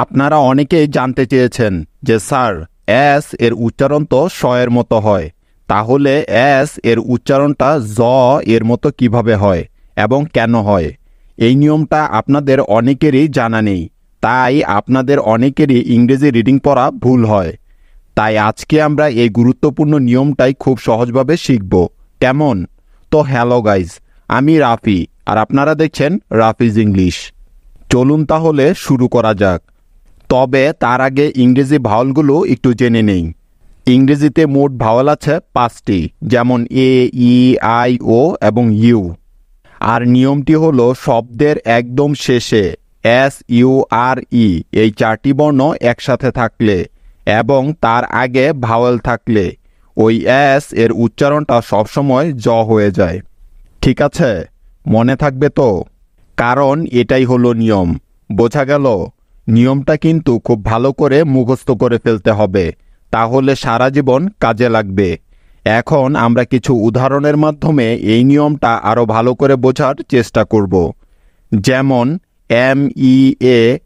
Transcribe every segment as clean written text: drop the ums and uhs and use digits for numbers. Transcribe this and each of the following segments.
আপনারা অনেকেই জানতে চেয়েছেন যে স্যার এস এর উচ্চারণ তো স এর মতো হয়, তাহলে এস এর উচ্চারণটা জ এর মতো কিভাবে হয় এবং কেন হয়। এই নিয়মটা আপনাদের অনেকেরই জানা নেই, তাই আপনাদের অনেকেরই ইংরেজি রিডিং পড়া ভুল হয়। তাই আজকে আমরা এই গুরুত্বপূর্ণ নিয়মটাই খুব সহজভাবে শিখব। কেমন? তো হ্যালো গাইজ, আমি রাফি আর আপনারা দেখছেন রাফিজ ইংলিশ। চলুন তাহলে শুরু করা যাক। তবে তার আগে ইংরেজি ভাওয়ালগুলো একটু জেনে নেই। ইংরেজিতে মোট ভাওয়াল আছে 5টি, যেমন এ, ই, আই, ও এবং ইউ। আর নিয়মটি হলো শব্দের একদম শেষে এস, ইউ, আর, ই এই 4টি বর্ণ একসাথে থাকলে এবং তার আগে ভাওয়াল থাকলে ওই এস এর উচ্চারণটা সবসময় জ হয়ে যায়। ঠিক আছে, মনে থাকবে তো? কারণ এটাই হলো নিয়ম। বোঝা গেল? নিয়মটা কিন্তু খুব ভালো করে মুখস্থ করে ফেলতে হবে, তাহলে সারা জীবন কাজে লাগবে। এখন আমরা কিছু উদাহরণের মাধ্যমে এই নিয়মটা আরও ভালো করে বোঝার চেষ্টা করব। যেমন MEASURE।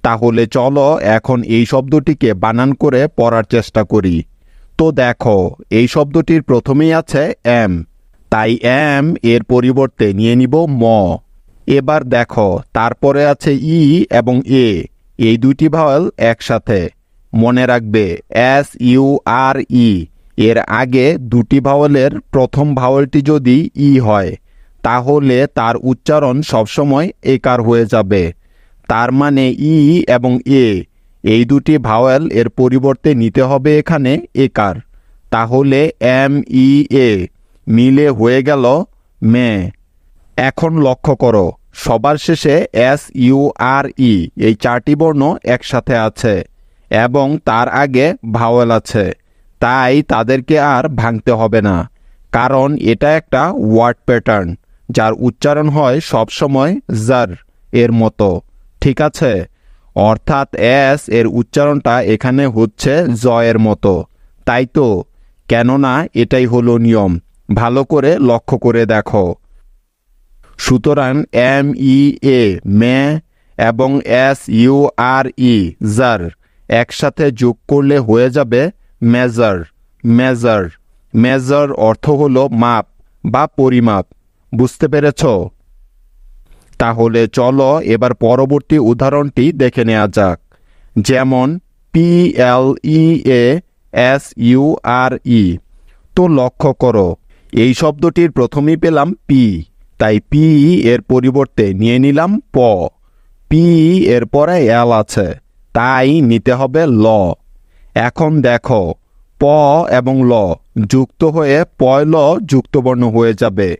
তাহলে চলো এখন এই শব্দটিকে বানান করে পড়ার চেষ্টা করি। তো দেখো, এই শব্দটির প্রথমেই আছে এম, তাই এম এর পরিবর্তে নিয়ে নিব ম। এবার দেখো, তারপরে আছে ই এবং এ, এই দুটি ভাওয়াল একসাথে। মনে রাখবে SURE এর আগে দুটি ভাওয়ালের প্রথম ভাওয়ালটি যদি ই হয় তাহলে তার উচ্চারণ সবসময় একার হয়ে যাবে। তার মানে ই এবং এ এই দুটি ভাওয়াল এর পরিবর্তে নিতে হবে এখানে একার। তাহলে MEA মিলে হয়ে গেল মে। এখন লক্ষ্য করো, সবার শেষে SURE এই 4টি বর্ণ একসাথে আছে এবং তার আগে ভাওয়াল আছে, তাই তাদেরকে আর ভাঙতে হবে না, কারণ এটা একটা ওয়ার্ড প্যাটার্ন যার উচ্চারণ হয় সবসময় জার এর মতো। ঠিক আছে, অর্থাৎ এস এর উচ্চারণটা এখানে হচ্ছে জ এর মতো। তাই তো, কেননা এটাই হলো নিয়ম। ভালো করে লক্ষ্য করে দেখো। সুতরাং MEA মে এবং SURE জার একসাথে যোগ করলে হয়ে যাবে মেজার। মেজার মেজার অর্থ হলো মাপ বা পরিমাপ। বুঝতে পেরেছ? তাহলে চলো এবার পরবর্তী উদাহরণটি দেখে নেওয়া যাক। যেমন PLEASURE। তো লক্ষ্য করো, এই শব্দটির প্রথমেই পেলাম পি, তাই পি এর পরিবর্তে নিয়ে নিলাম প। পি এর পরে এল আছে, তাই নিতে হবে ল। এখন দেখো, প এবং ল যুক্ত হয়ে পয়ল যুক্তবর্ণ হয়ে যাবে,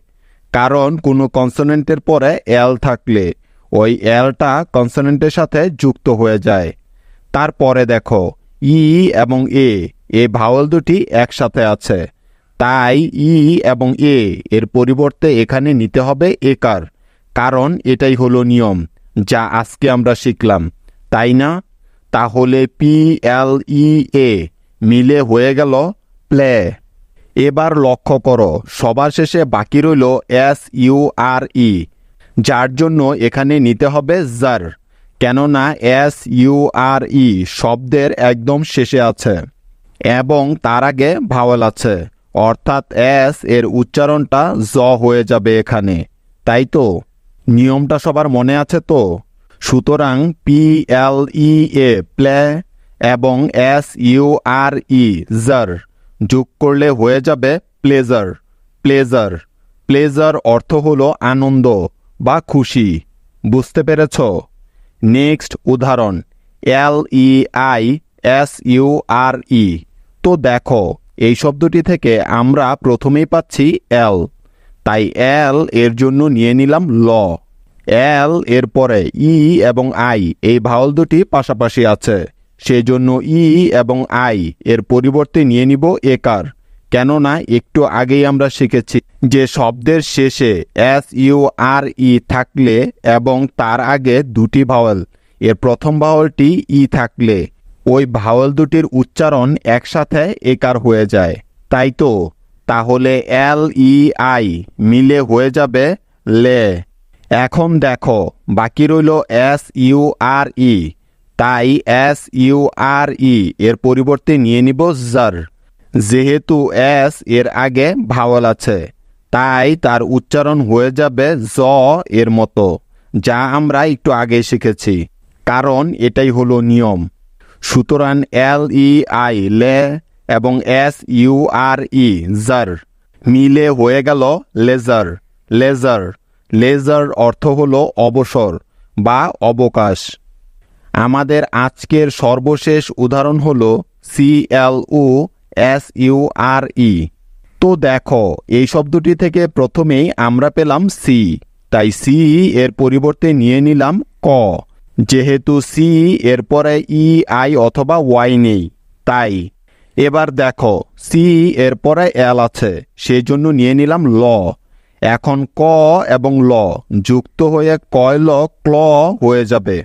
কারণ কোনো কনসোনেন্টের পরে এল থাকলে ওই এলটা কনসোনেন্টের সাথে যুক্ত হয়ে যায়। তারপরে দেখো, ই এবং এ ভাওয়াল দুটি একসাথে আছে, তাই ই এবং এর পরিবর্তে এখানে নিতে হবে একার, কারণ এটাই হলো নিয়ম যা আজকে আমরা শিখলাম, তাই না? তাহলে PLEA মিলে হয়ে গেল প্লে। এবার লক্ষ্য করো, সবার শেষে বাকি রইল SURE, যার জন্য এখানে নিতে হবে জার, কেননা SURE শব্দের একদম শেষে আছে এবং তার আগে ভাওয়াল আছে, অর্থাৎ এস এর উচ্চারণটা জ হয়ে যাবে এখানে। তাই তো, নিয়মটা সবার মনে আছে তো? সুতরাং PLEA প্লে এবং SURE জার যোগ করলে হয়ে যাবে প্লেজার। প্লেজার প্লেজার অর্থ হলো আনন্দ বা খুশি। বুঝতে পেরেছ? নেক্সট উদাহরণ LEISURE। তো দেখো, এই শব্দটি থেকে আমরা প্রথমেই পাচ্ছি এল, তাই এল এর জন্য নিয়ে নিলাম ল। এল এর পরে ই এবং আই এই ভাওয়াল দুটি পাশাপাশি আছে, সেজন্য ই এবং আই এর পরিবর্তে নিয়ে নিব একার, কেননা একটু আগেই আমরা শিখেছি যে শব্দের শেষে SURE থাকলে এবং তার আগে দুটি ভাওয়াল, এর প্রথম ভাওয়ালটি ই থাকলে ওই ভাওয়াল দুটির উচ্চারণ একসাথে একার হয়ে যায়। তাই তো, তাহলে LEI মিলে হয়ে যাবে লে। এখন দেখো বাকি রইল SURE, তাই SURE এর পরিবর্তে নিয়ে নিব জার। যেহেতু এস এর আগে ভাওয়াল আছে, তাই তার উচ্চারণ হয়ে যাবে জ এর মতো, যা আমরা একটু আগে শিখেছি, কারণ এটাই হলো নিয়ম। সুতরাং LEI লে এবং SURE জার মিলে হয়ে গেল লেজার। লেজার লেজার অর্থ হলো অবসর বা অবকাশ। আমাদের আজকের সর্বশেষ উদাহরণ হলো CLUSURE। তো দেখো এই শব্দটি থেকে প্রথমেই আমরা পেলাম সি, তাই সি এর পরিবর্তে নিয়ে নিলাম ক। যেহেতু সি এর পরে EI অথবা ওয়াই নেই, তাই এবার দেখো সি এর পরে এল আছে, সেই জন্য নিয়ে নিলাম ল। এখন ক এবং ল যুক্ত হয়ে কয়ল ক্ল হয়ে যাবে।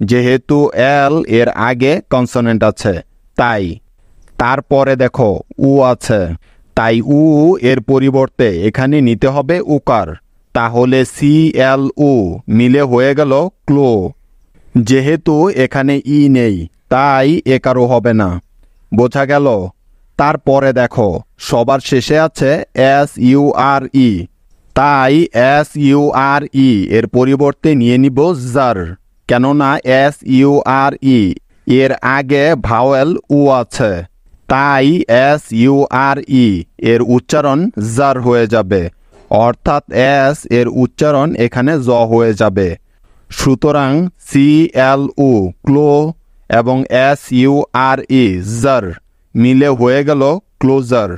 যেহেতু এল এর আগে কনসোনেন্ট আছে, তাই তারপরে দেখো উ আছে, তাই উ এর পরিবর্তে এখানে নিতে হবে উকার। তাহলে CLU মিলে হয়ে গেল ক্লো। যেহেতু এখানে ই নেই, তাই একারও হবে না। বোঝা গেল? তারপরে দেখো সবার শেষে আছে SURE, তাই SURE এর পরিবর্তে নিয়ে নিব জার। কেননা SURE এর আগে ভাওয়েল উ আছে, তাই SURE এর উচ্চারণ জার হয়ে যাবে, অর্থাৎ এস এর উচ্চারণ এখানে জ হয়ে যাবে। সুতরাং CLU ক্লো এবং SURE জার মিলে হয়ে গেল ক্লোজার।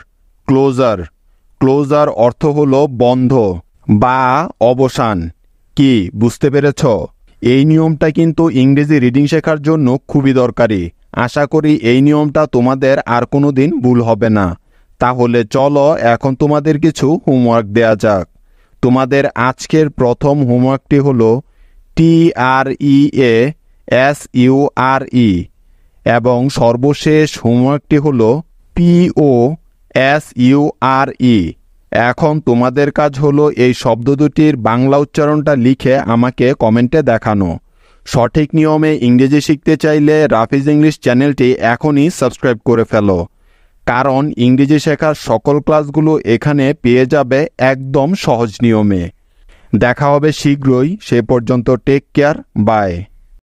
ক্লোজার ক্লোজার অর্থ হলো বন্ধ বা অবসান। কি বুঝতে পেরেছ? এই নিয়মটা কিন্তু ইংরেজি রিডিং শেখার জন্য খুবই দরকারি। আশা করি এই নিয়মটা তোমাদের আর কোনো দিন ভুল হবে না। তাহলে চলো এখন তোমাদের কিছু হোমওয়ার্ক দেয়া যাক। তোমাদের আজকের প্রথম হোমওয়ার্কটি হলো TREASURE এবং সর্বশেষ হোমওয়ার্কটি হলো POSURE। এখন তোমাদের কাজ হলো এই শব্দ দুটির বাংলা উচ্চারণটা লিখে আমাকে কমেন্টে দেখানো। সঠিক নিয়মে ইংরেজি শিখতে চাইলে রাফিজ ইংলিশ চ্যানেলটি এখনই সাবস্ক্রাইব করে ফেলো, কারণ ইংরেজি শেখার সকল ক্লাসগুলো এখানে পেয়ে যাবে একদম সহজ নিয়মে। দেখা হবে শীঘ্রই, সে পর্যন্ত টেক কেয়ার, বাই।